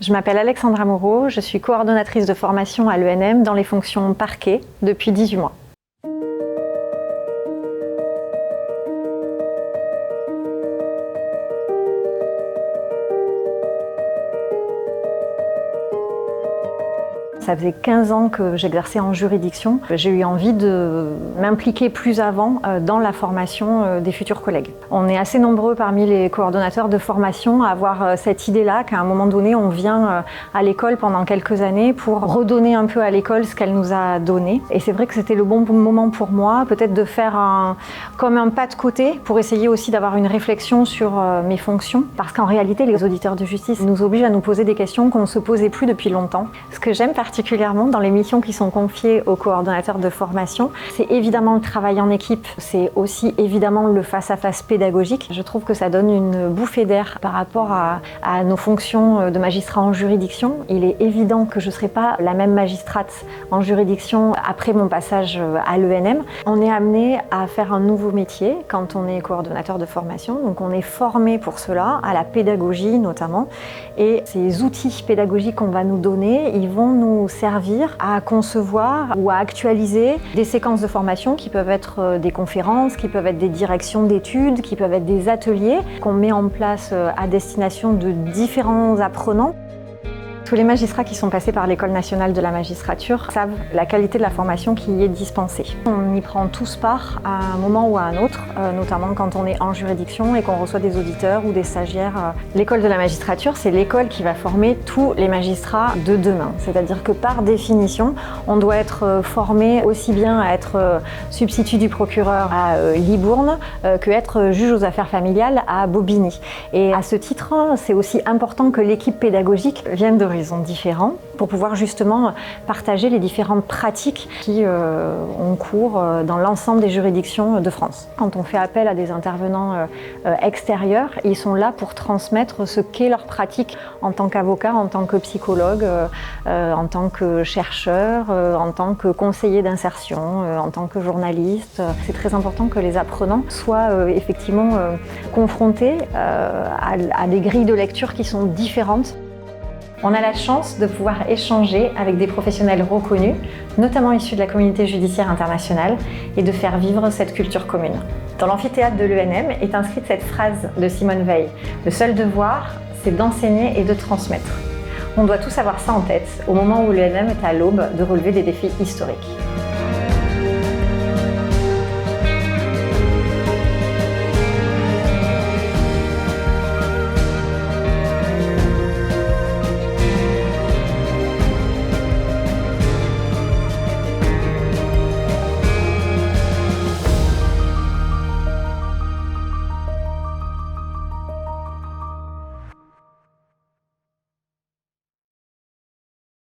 Je m'appelle Alexandra Moreau, je suis coordonnatrice de formation à l'ENM dans les fonctions parquet depuis 18 mois. Ça faisait 15 ans que j'exerçais en juridiction. J'ai eu envie de m'impliquer plus avant dans la formation des futurs collègues. On est assez nombreux parmi les coordonnateurs de formation à avoir cette idée-là qu'à un moment donné, on vient à l'école pendant quelques années pour redonner un peu à l'école ce qu'elle nous a donné. Et c'est vrai que c'était le bon moment pour moi, peut-être de faire comme un pas de côté pour essayer aussi d'avoir une réflexion sur mes fonctions. Parce qu'en réalité, les auditeurs de justice nous obligent à nous poser des questions qu'on ne se posait plus depuis longtemps. Ce que j'aime particulièrement dans les missions qui sont confiées aux coordonnateurs de formation, c'est évidemment le travail en équipe, c'est aussi évidemment le face-à-face pédagogique. Je trouve que ça donne une bouffée d'air par rapport à nos fonctions de magistrat en juridiction. Il est évident que je ne serai pas la même magistrate en juridiction après mon passage à l'ENM. On est amené à faire un nouveau métier quand on est coordonnateur de formation, donc on est formé pour cela, à la pédagogie notamment, et ces outils pédagogiques qu'on va nous donner, ils vont nous servir à concevoir ou à actualiser des séquences de formation qui peuvent être des conférences, qui peuvent être des directions d'études, qui peuvent être des ateliers qu'on met en place à destination de différents apprenants. Tous les magistrats qui sont passés par l'École nationale de la magistrature savent la qualité de la formation qui y est dispensée. On y prend tous part à un moment ou à un autre, notamment quand on est en juridiction et qu'on reçoit des auditeurs ou des stagiaires. L'École de la magistrature, c'est l'école qui va former tous les magistrats de demain. C'est-à-dire que par définition, on doit être formé aussi bien à être substitut du procureur à Libourne que être juge aux affaires familiales à Bobigny. Et à ce titre, c'est aussi important que l'équipe pédagogique vienne de différents pour pouvoir justement partager les différentes pratiques qui ont cours dans l'ensemble des juridictions de France. Quand on fait appel à des intervenants extérieurs, ils sont là pour transmettre ce qu'est leur pratique en tant qu'avocat, en tant que psychologue, en tant que chercheur, en tant que conseiller d'insertion, en tant que journaliste. C'est très important que les apprenants soient effectivement confrontés à des grilles de lecture qui sont différentes. On a la chance de pouvoir échanger avec des professionnels reconnus, notamment issus de la communauté judiciaire internationale, et de faire vivre cette culture commune. Dans l'amphithéâtre de l'ENM est inscrite cette phrase de Simone Veil. Le seul devoir, c'est d'enseigner et de transmettre. On doit tous avoir ça en tête au moment où l'ENM est à l'aube de relever des défis historiques.